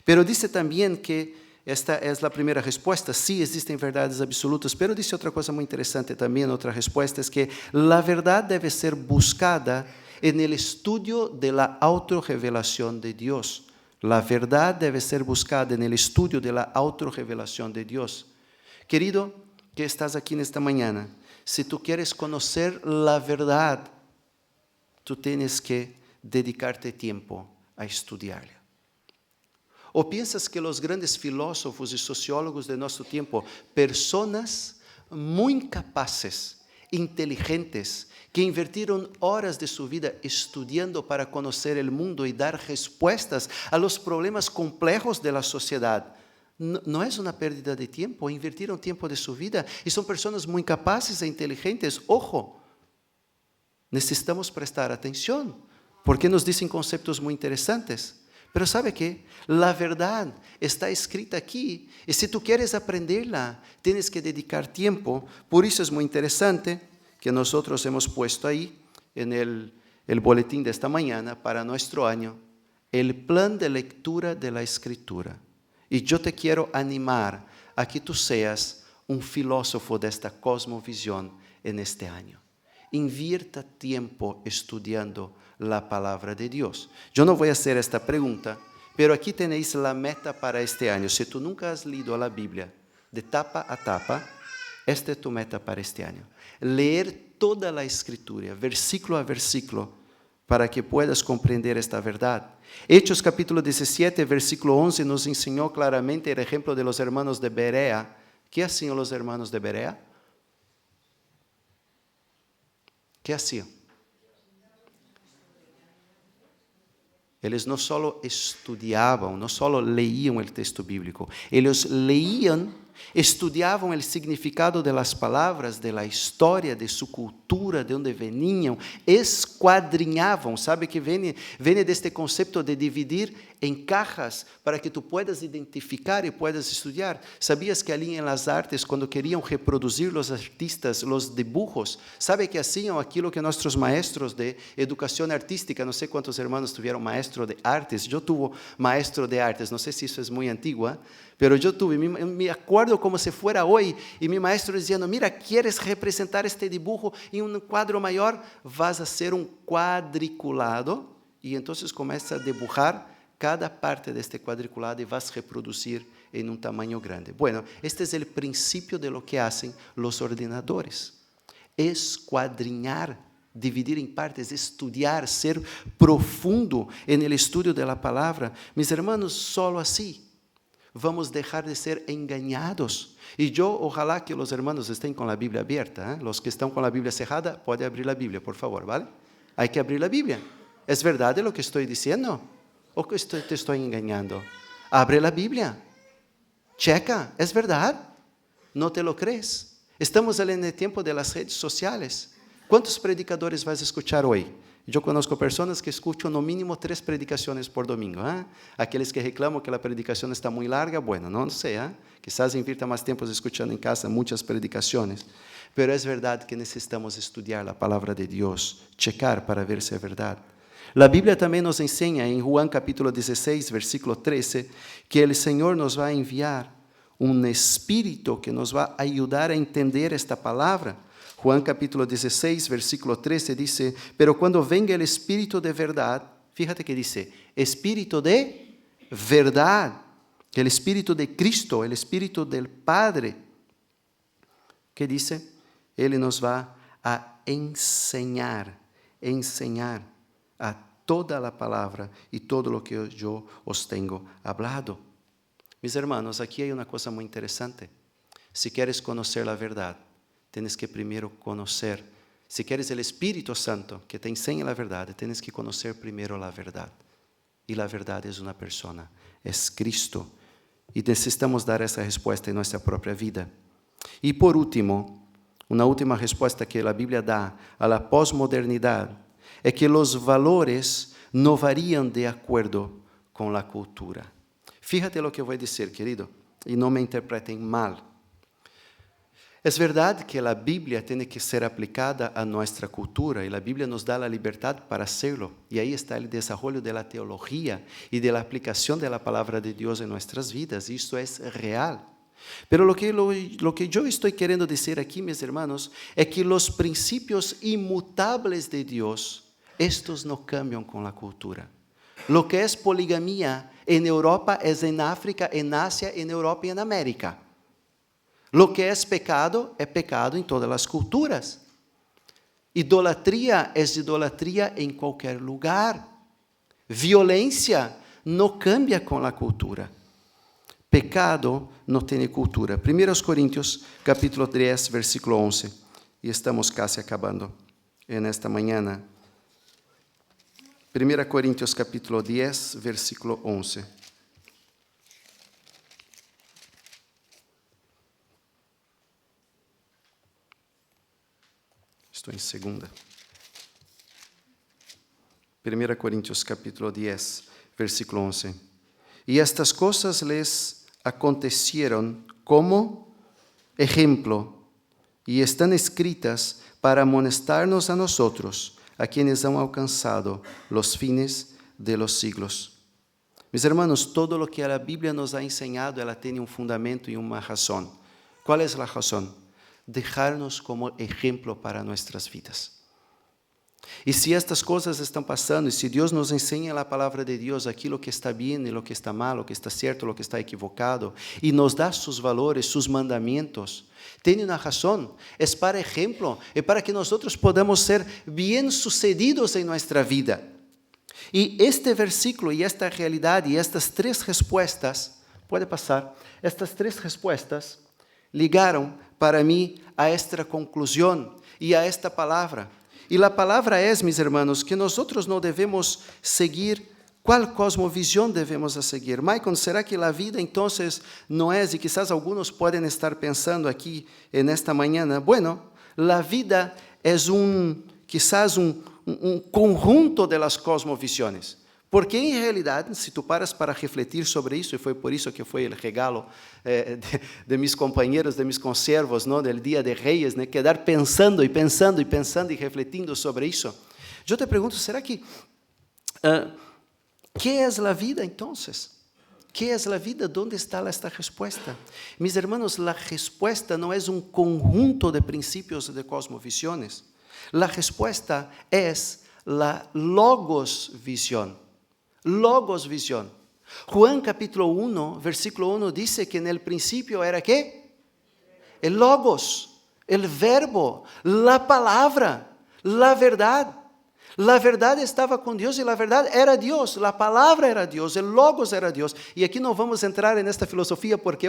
Pero dice también que esta es la primera respuesta. Sí, existen verdades absolutas, pero dice otra cosa muy interesante también. Otra respuesta es que la verdad debe ser buscada en el estudio de la autorrevelación de Dios. La verdad debe ser buscada en el estudio de la autorrevelación de Dios. Querido, que estás aquí en esta mañana, si tú quieres conocer la verdad, tú tienes que dedicarte tiempo a estudiarla. ¿O piensas que los grandes filósofos y sociólogos de nuestro tiempo, personas muy capaces, inteligentes, que invirtieron horas de su vida estudiando para conocer el mundo y dar respuestas a los problemas complejos de la sociedad, no es una pérdida de tiempo? Invirtieron tiempo de su vida y son personas muy capaces e inteligentes. Ojo, necesitamos prestar atención porque nos dicen conceptos muy interesantes. Pero ¿sabe qué? La verdad está escrita aquí y si tú quieres aprenderla, tienes que dedicar tiempo. Por eso es muy interesante que nosotros hemos puesto ahí en el boletín de esta mañana para nuestro año el plan de lectura de la Escritura. Y yo te quiero animar a que tú seas un filósofo de esta cosmovisión en este año. Invierta tiempo estudiando la palabra de Dios. Yo no voy a hacer esta pregunta, pero aquí tenéis la meta para este año. Si tú nunca has leído la Biblia de tapa a tapa, esta es tu meta para este año. Leer toda la Escritura, versículo a versículo, para que puedas comprender esta verdad. Hechos capítulo 17, versículo 11 nos enseñó claramente el ejemplo de los hermanos de Berea. ¿Qué hacían los hermanos de Berea? ¿Qué hacían? Ellos no solo estudiaban, no solo leían el texto bíblico, ellos leían, estudiaban el significado de las palabras, de la historia, de su cultura, de donde venían, escuadrinhavam. Sabe que viene de este concepto de dividir en cajas para que tú puedas identificar y puedas estudiar. ¿Sabías que allí en las artes, cuando querían reproducir los artistas los dibujos, sabe que hacían aquilo que nuestros maestros de educación artística, no sé cuántos hermanos tuvieron maestro de artes, yo tuve maestro de artes, no sé si eso es muy antigua, pero yo tuve, me acuerdo como si fuera hoy, y mi maestro diciendo: mira, ¿quieres representar este dibujo en un cuadro mayor? Vas a hacer un cuadriculado, y entonces comienza a dibujar cada parte de este cuadriculado y vas a reproducir en un tamaño grande. Bueno, este es el principio de lo que hacen los ordenadores. Escuadriñar, dividir en partes, estudiar, ser profundo en el estudio de la palabra. Mis hermanos, solo así vamos a dejar de ser engañados. Y yo, ojalá que los hermanos estén con la Biblia abierta. Los que están con la Biblia cerrada, pueden abrir la Biblia, por favor, ¿vale? Hay que abrir la Biblia. ¿Es verdad lo que estoy diciendo? ¿O que te estoy engañando? Abre la Biblia. Checa, ¿es verdad? ¿No te lo crees? Estamos en el tiempo de las redes sociales. ¿Cuántos predicadores vas a escuchar hoy? Yo conozco personas que escuchan no mínimo 3 predicaciones por domingo. Aquellos que reclaman que la predicación está muy larga, bueno, no sé. Quizás invierta más tiempo escuchando en casa muchas predicaciones. Pero es verdad que necesitamos estudiar la palabra de Dios, checar para ver si es verdad. La Biblia también nos enseña en Juan capítulo 16, versículo 13, que el Señor nos va a enviar un espíritu que nos va a ayudar a entender esta palabra. Juan capítulo 16, versículo 13 dice, pero cuando venga el Espíritu de verdad, fíjate que dice, Espíritu de verdad, el Espíritu de Cristo, el Espíritu del Padre, ¿qué dice? Él nos va a enseñar a toda la palabra y todo lo que yo os tengo hablado. Mis hermanos, aquí hay una cosa muy interesante. Si quieres conocer la verdad, tienes que primero conocer. Si quieres el Espíritu Santo que te enseñe la verdad, tienes que conocer primero la verdad. Y la verdad es una persona, es Cristo. Y necesitamos dar esa respuesta en nuestra propia vida. Y por último, una última respuesta que la Biblia da a la posmodernidad es que los valores no varían de acuerdo con la cultura. Fíjate lo que voy a decir, querido, y no me interpreten mal. Es verdad que la Biblia tiene que ser aplicada a nuestra cultura y la Biblia nos da la libertad para hacerlo. Y ahí está el desarrollo de la teología y de la aplicación de la palabra de Dios en nuestras vidas. Y esto es real. Pero lo que yo estoy queriendo decir aquí, mis hermanos, es que los principios inmutables de Dios, estos no cambian con la cultura. Lo que es poligamía en Europa es en África, en Asia, en Europa y en América. Lo que es pecado en todas las culturas. Idolatría es idolatría en cualquier lugar. Violencia no cambia con la cultura. Pecado no tiene cultura. 1 Corintios capítulo 10, versículo 11. Y estamos casi acabando en esta mañana. 1 Corintios capítulo 10, versículo 11. Estoy en segunda. 1 Corintios capítulo 10, versículo 11. Y estas cosas les acontecieron como ejemplo y están escritas para amonestarnos a nosotros, a quienes han alcanzado los fines de los siglos. Mis hermanos, todo lo que la Biblia nos ha enseñado, ela tiene un fundamento y una razón. ¿Cuál es la razón? Dejarnos como ejemplo para nuestras vidas. Y si estas cosas están pasando, y si Dios nos enseña la palabra de Dios, aquí lo que está bien y lo que está mal, lo que está cierto, lo que está equivocado, y nos da sus valores, sus mandamientos, tiene una razón, es para ejemplo, es para que nosotros podamos ser bien sucedidos en nuestra vida. Y este versículo y esta realidad y estas 3 respuestas, puede pasar, estas 3 respuestas ligaron para mí a esta conclusión y a esta palabra. Y la palabra es, mis hermanos, que nosotros no debemos seguir. ¿Cuál cosmovisión debemos seguir? Michael, ¿será que la vida entonces no es? Y quizás algunos pueden estar pensando aquí en esta mañana, bueno, la vida es quizás un conjunto de las cosmovisiones. Porque en realidad, si tú paras para refletir sobre eso, y fue por eso que fue el regalo de mis compañeros, de mis conservos, ¿no? Del Día de Reyes, ¿no? Quedar pensando y refletiendo sobre eso. Yo te pregunto, ¿será que qué es la vida entonces? ¿Qué es la vida? ¿Dónde está esta respuesta? Mis hermanos, la respuesta no es un conjunto de principios de cosmovisiones. La respuesta es la logos visión. Logos, visión. Juan capítulo 1, versículo 1 dice que en el principio era ¿qué? El Logos, el verbo, la palabra, la verdad. La verdad estaba con Dios y la verdad era Dios, la palabra era Dios, el Logos era Dios. Y aquí no vamos a entrar en esta filosofía porque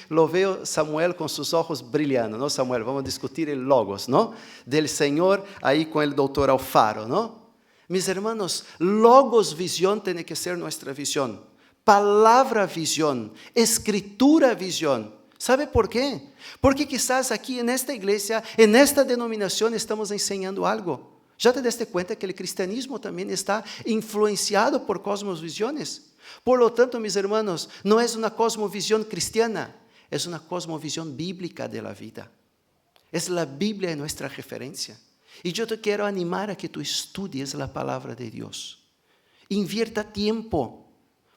lo veo Samuel con sus ojos brillando, ¿no? Samuel, vamos a discutir el Logos, ¿no? Del Señor ahí con el doctor Alfaro, ¿no? Mis hermanos, Logos, visión tiene que ser nuestra visión. Palabra, visión. Escritura, visión. ¿Sabe por qué? Porque quizás aquí en esta iglesia, en esta denominación estamos enseñando algo. ¿Ya te diste cuenta que el cristianismo también está influenciado por cosmovisiones? Por lo tanto, mis hermanos, no es una cosmovisión cristiana, es una cosmovisión bíblica de la vida. Es la Biblia nuestra referencia. Y yo te quiero animar a que tú estudies la palabra de Dios. Invierta tiempo,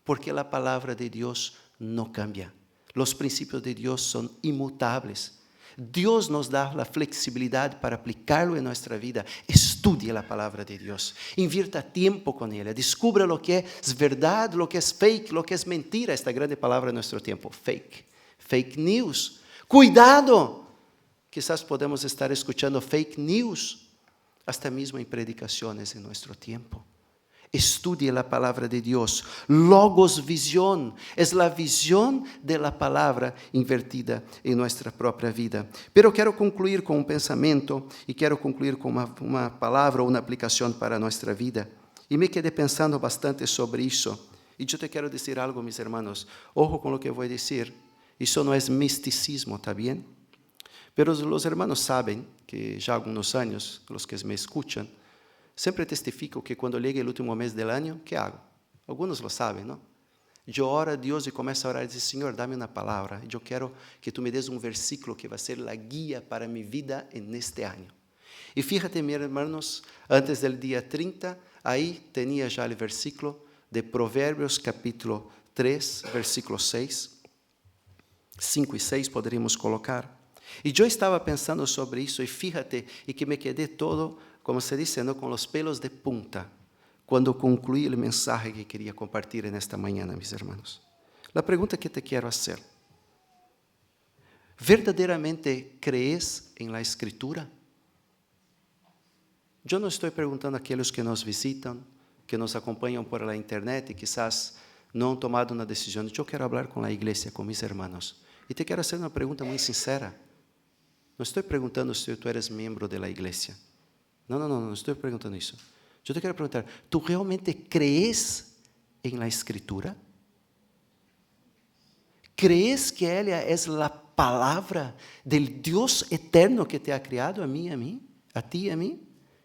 porque la palabra de Dios no cambia. Los principios de Dios son inmutables. Dios nos da la flexibilidad para aplicarlo en nuestra vida. Estudie la palabra de Dios. Invierta tiempo con ella. Descubra lo que es verdad, lo que es fake, lo que es mentira. Esta grande palabra en nuestro tiempo, fake. Fake news. Cuidado. Quizás podemos estar escuchando fake news, hasta mismo en predicaciones en nuestro tiempo. Estudie la palabra de Dios. Logos, visión. Es la visión de la palabra invertida en nuestra propia vida. Pero quiero concluir con un pensamiento y quiero concluir con una palabra, una aplicación para nuestra vida. Y me quedé pensando bastante sobre eso. Y yo te quiero decir algo, mis hermanos. Ojo con lo que voy a decir. Eso no es misticismo, ¿está bien? Pero los hermanos saben que ya algunos años, los que me escuchan, siempre testifico que cuando llegue el último mes del año, ¿qué hago? Algunos lo saben, ¿no? Yo oro a Dios y comienzo a orar y digo, Señor, dame una palabra. Yo quiero que tú me des un versículo que va a ser la guía para mi vida en este año. Y fíjate, mis hermanos, antes del día 30, ahí tenía ya el versículo de Proverbios capítulo 3, versículo 6. 5 y 6 poderíamos colocar. Y yo estaba pensando sobre eso y fíjate, y que me quedé todo, como se dice, ¿no? Con los pelos de punta, cuando concluí el mensaje que quería compartir en esta mañana, mis hermanos. La pregunta que te quiero hacer, ¿verdaderamente crees en la Escritura? Yo no estoy preguntando a aquellos que nos visitan, que nos acompañan por la internet y quizás no han tomado una decisión. Yo quiero hablar con la iglesia, con mis hermanos. Y te quiero hacer una pregunta muy sincera. No estoy preguntando si tú eres miembro de la iglesia. No estoy preguntando eso. Yo te quiero preguntar, ¿tú realmente crees en la Escritura? ¿Crees que ella es la palabra del Dios eterno que te ha creado a mí, a ti y a mí?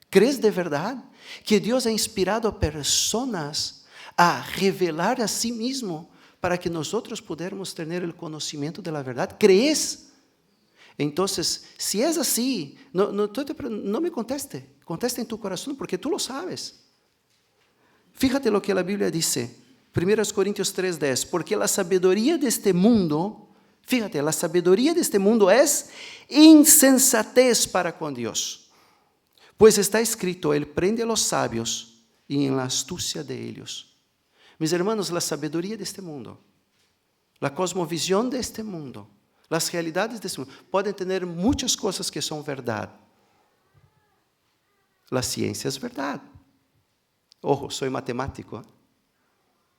¿Crees de verdad que Dios ha inspirado a personas a revelar a sí mismo para que nosotros pudiéramos tener el conocimiento de la verdad? ¿Crees? Entonces, si es así, no me conteste. Contesta en tu corazón porque tú lo sabes. Fíjate lo que la Biblia dice. 1 Corintios 3:10. Porque la sabiduría de este mundo, fíjate, la sabiduría de este mundo es insensatez para con Dios. Pues está escrito, Él prende a los sabios y en la astucia de ellos. Mis hermanos, la sabiduría de este mundo, la cosmovisión de este mundo, las realidades de este mundo, pueden tener muchas cosas que son verdad. La ciencia es verdad. Ojo, soy matemático.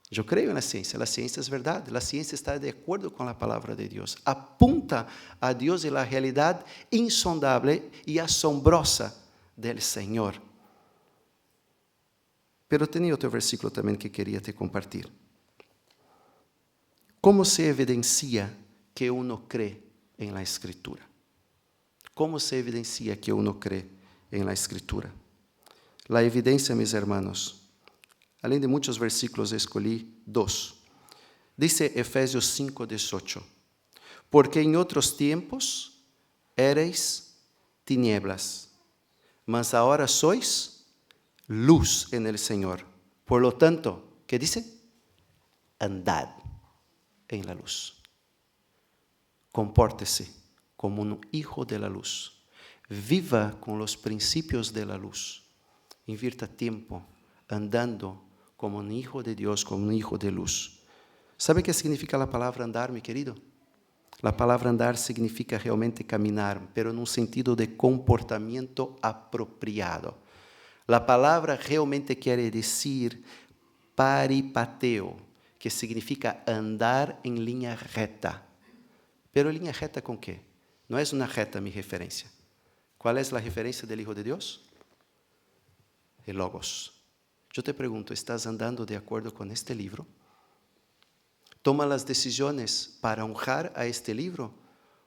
Yo creo en la ciencia es verdad. La ciencia está de acuerdo con la palabra de Dios. Apunta a Dios y la realidad insondable y asombrosa del Señor. Pero tenía otro versículo también que quería te compartir. ¿Cómo se evidencia que uno cree en la Escritura? ¿Cómo se evidencia que uno cree en la Escritura? La evidencia, mis hermanos, além de muchos versículos, escolhi 2. Dice Efesios 5:18. Porque en otros tiempos erais tinieblas, mas ahora sois luz en el Señor. Por lo tanto, ¿qué dice? Andad en la luz. Compórtese como un hijo de la luz. Viva con los principios de la luz. Invierta tiempo andando como un hijo de Dios, como un hijo de luz. ¿Sabe qué significa la palabra andar, mi querido? La palabra andar significa realmente caminar, pero en un sentido de comportamiento apropiado. La palabra realmente quiere decir paripateo, que significa andar en línea recta. Pero línea recta ¿con qué? No es una recta mi referencia. ¿Cuál es la referencia del Hijo de Dios? El Logos. Yo te pregunto, ¿estás andando de acuerdo con este libro? ¿Toma las decisiones para honrar a este libro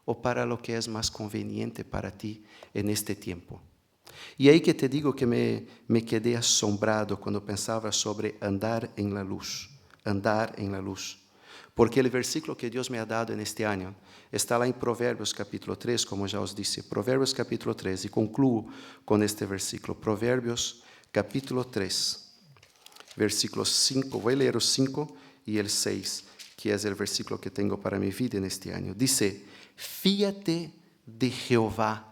o para lo que es más conveniente para ti en este tiempo? Y ahí que te digo que me quedé asombrado cuando pensaba sobre andar en la luz, andar en la luz. Porque el versículo que Dios me ha dado en este año está lá en Provérbios capítulo 3, como ya os dije, Provérbios capítulo 3, y concluyo con este versículo, Provérbios capítulo 3, versículo 5, voy a leer el 5 y el 6, que es el versículo que tengo para mi vida en este año. Dice, fíate de Jehová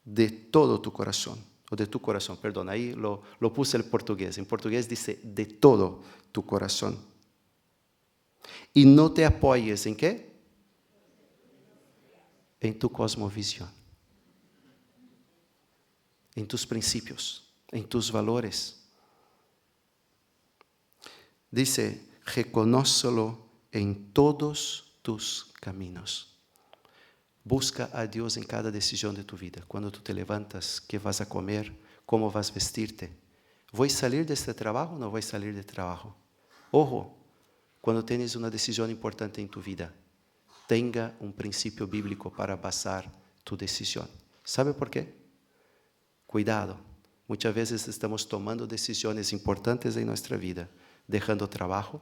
de todo tu corazón, o de tu corazón, perdón, ahí lo puse en portugués dice de todo tu corazón. Y no te apoyes ¿en qué? En tu cosmovisión, en tus principios, en tus valores. Dice, reconócelo en todos tus caminos. Busca a Dios en cada decisión de tu vida. Cuando tú te levantas, ¿qué vas a comer? ¿Cómo vas a vestirte? ¿Voy a salir de este trabajo o no voy a salir de trabajo? Ojo, cuando tienes una decisión importante en tu vida, tenga un principio bíblico para basar tu decisión. ¿Sabe por qué? Cuidado, muchas veces estamos tomando decisiones importantes en nuestra vida, dejando trabajo,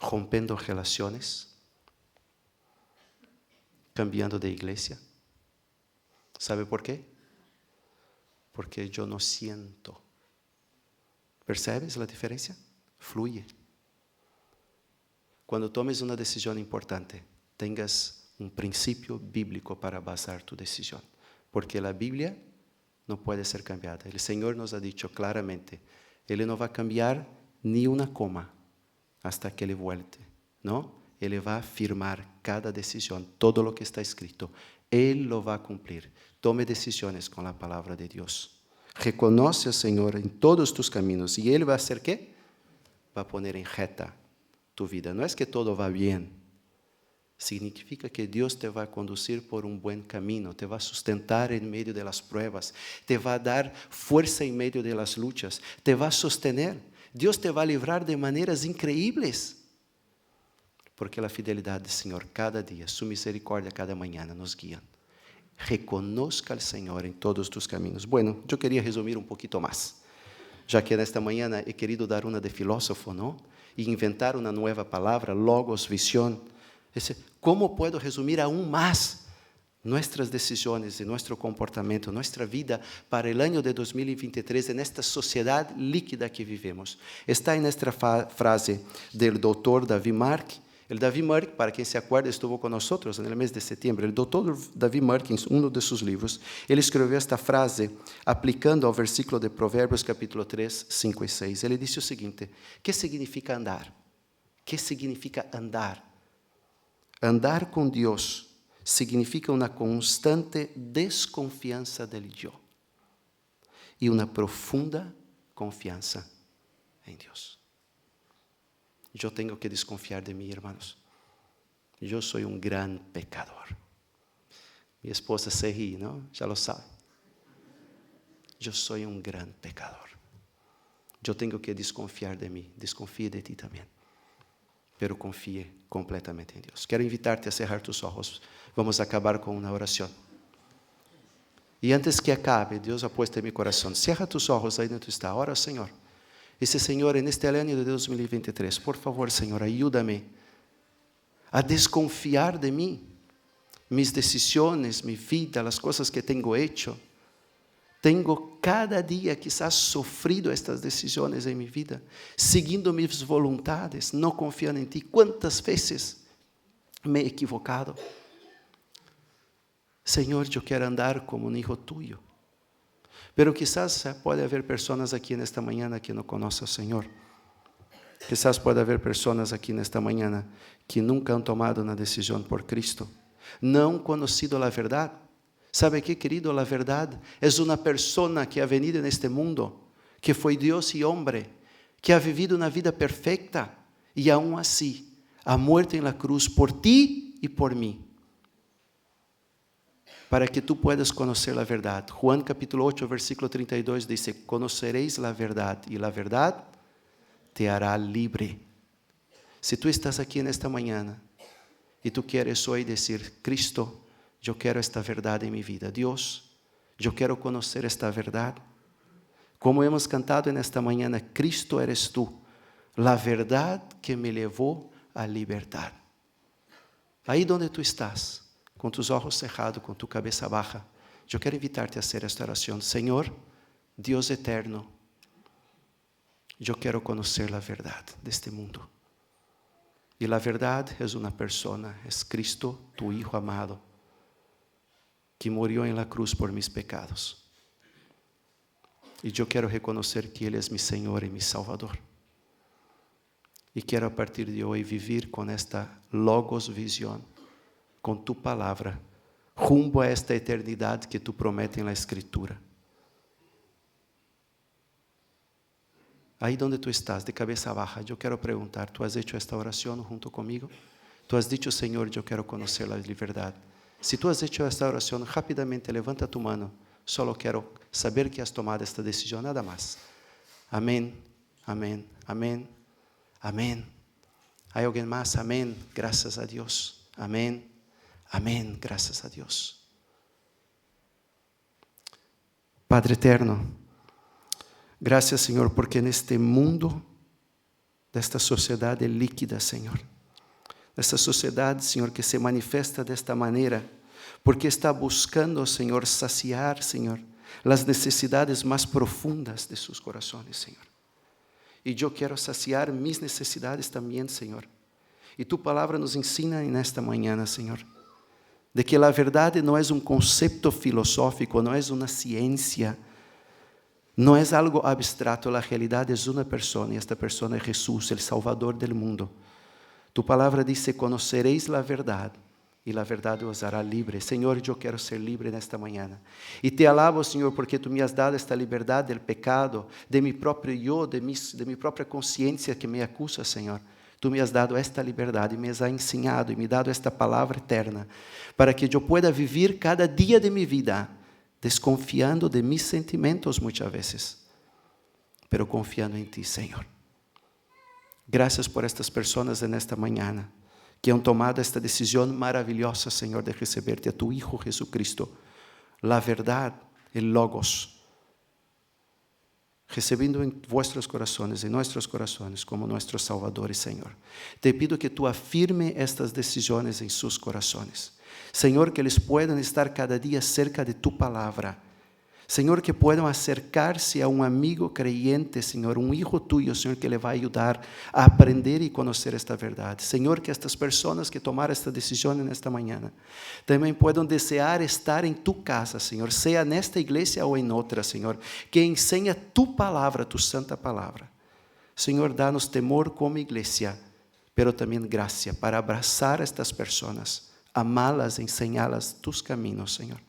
rompiendo relaciones, cambiando de iglesia. ¿Sabe por qué? Porque yo no siento. ¿Percebes la diferencia? Fluye. Cuando tomes una decisión importante, tengas un principio bíblico para basar tu decisión. Porque la Biblia no puede ser cambiada. El Señor nos ha dicho claramente, Él no va a cambiar ni una coma hasta que Él vuelte, ¿no? Él va a firmar cada decisión, todo lo que está escrito. Él lo va a cumplir. Tome decisiones con la palabra de Dios. Reconoce al Señor en todos tus caminos. ¿Y Él va a hacer qué? Va a poner en recta tu vida. No es que todo va bien. Significa que Dios te va a conducir por un buen camino. Te va a sustentar en medio de las pruebas. Te va a dar fuerza en medio de las luchas. Te va a sostener. Dios te va a librar de maneras increíbles. Porque la fidelidad del Señor cada día, su misericordia cada mañana nos guían. Reconozca al Señor en todos tus caminos. Bueno, yo quería resumir un poquito más, ya que esta mañana he querido dar una de filósofo, ¿no? Y inventar una nueva palabra, logos, visión. ¿Cómo puedo resumir aún más nuestras decisiones y nuestro comportamiento, nuestra vida para el año de 2023 en esta sociedad líquida que vivimos? Está en esta frase del doctor David Mark. El David Mark, para quien se acuerda, estuvo con nosotros en el mes de septiembre. El doctor David Mark, en uno de sus libros, él escribió esta frase aplicando al versículo de Proverbios capítulo 3, 5 y 6. Él dice lo siguiente, ¿qué significa andar? ¿Qué significa andar? Andar con Dios significa una constante desconfianza del yo y una profunda confianza en Dios. Yo tengo que desconfiar de mí, hermanos. Yo soy un gran pecador. Mi esposa se ríe, ¿no? Ya lo sabe. Yo soy un gran pecador. Yo tengo que desconfiar de mí. Desconfíe de ti también. Pero confíe completamente en Dios. Quiero invitarte a cerrar tus ojos. Vamos a acabar con una oración. Y antes que acabe, Dios ha puesto en mi corazón. Cierra tus ojos ahí donde tú estás. Ora, Señor. Dice, Señor, en este año de 2023, por favor, Señor, ayúdame a desconfiar de mí, mis decisiones, mi vida, las cosas que tengo hecho. Tengo cada día quizás sufrido estas decisiones en mi vida, siguiendo mis voluntades, no confiando en ti. ¿Cuántas veces me he equivocado? Señor, yo quiero andar como un hijo tuyo. Pero quizás puede haber personas aquí en esta mañana que no conocen al Señor. Quizás puede haber personas aquí en esta mañana que nunca han tomado una decisión por Cristo. No han conocido la verdad. ¿Sabe qué, querido? La verdad es una persona que ha venido en este mundo, que fue Dios y hombre, que ha vivido una vida perfecta y aún así ha muerto en la cruz por ti y por mí, para que tú puedas conocer la verdad. Juan capítulo 8, versículo 32 dice: conoceréis la verdad y la verdad te hará libre. Si tú estás aquí en esta mañana y tú quieres hoy decir: Cristo, yo quiero esta verdad en mi vida. Dios, yo quiero conocer esta verdad. Como hemos cantado en esta mañana, Cristo eres tú, la verdad que me llevó a libertad. Ahí donde tú estás, con tus ojos cerrados, con tu cabeza baja, yo quiero invitarte a hacer esta oración. Señor, Dios eterno, yo quiero conocer la verdad de este mundo. Y la verdad es una persona, es Cristo, tu Hijo amado, que murió en la cruz por mis pecados. Y yo quiero reconocer que Él es mi Señor y mi Salvador. Y quiero a partir de hoy vivir con esta Logos visión, con tu palabra, rumbo a esta eternidad que tú prometes en la Escritura. Ahí donde tú estás, de cabeza baja, yo quiero preguntar, ¿tú has hecho esta oración junto conmigo? Tú has dicho: Señor, yo quiero conocer la verdad. Si tú has hecho esta oración, rápidamente levanta tu mano. Solo quiero saber que has tomado esta decisión, nada más. Amén, amén, amén, amén. ¿Hay alguien más? Amén, gracias a Dios. Amén, amén, gracias a Dios. Padre eterno, gracias, Señor, porque en este mundo, de esta sociedad líquida, Señor, de esta sociedad, Señor, que se manifiesta de esta manera, porque está buscando, Señor, saciar, Señor, las necesidades más profundas de sus corazones, Señor. Y yo quiero saciar mis necesidades también, Señor. Y tu palabra nos ensina en esta mañana, Señor, de que la verdad no es un concepto filosófico, no es una ciencia, no es algo abstracto. La realidad es una persona, y esta persona es Jesús, el Salvador del mundo. Tu palabra dice: conoceréis la verdad, y la verdad os hará libre. Señor, yo quiero ser libre en esta mañana. Y te alabo, Señor, porque tú me has dado esta libertad del pecado, de mi propio yo, de mi propia conciencia que me acusa, Señor. Tú me has dado esta libertad y me has enseñado y me has dado esta palabra eterna, para que yo pueda vivir cada día de mi vida desconfiando de mis sentimientos muchas veces, pero confiando en ti, Señor. Gracias por estas personas en esta mañana que han tomado esta decisión maravillosa, Señor, de recibirte a tu Hijo Jesucristo, la verdad, el Logos, recibiendo en vuestros corazones, en nuestros corazones, como nuestro Salvador y Señor. Te pido que tú afirme estas decisiones en sus corazones. Señor, que eles puedan estar cada día cerca de tu palabra. Señor, que puedan acercarse a un amigo creyente, Señor, un hijo tuyo, Señor, que le va a ayudar a aprender y conocer esta verdad. Señor, que estas personas que tomaron esta decisión en esta mañana también puedan desear estar en tu casa, Señor, sea en esta iglesia o en otra, Señor, que enseña tu palabra, tu santa palabra. Señor, danos temor como iglesia, pero también gracia para abrazar a estas personas, amarlas, enseñarlas tus caminos, Señor.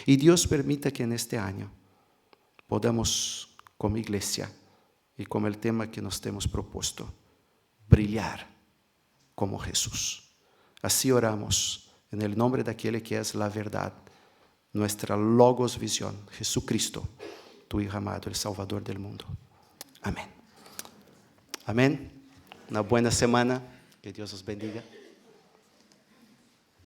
Y Dios permita que en este año podamos, como iglesia y como el tema que nos hemos propuesto, brillar como Jesús. Así oramos en el nombre de aquel que es la verdad, nuestra Logos visión, Jesucristo, tu Hijo amado, el Salvador del mundo. Amén. Amén. Una buena semana. Que Dios os bendiga.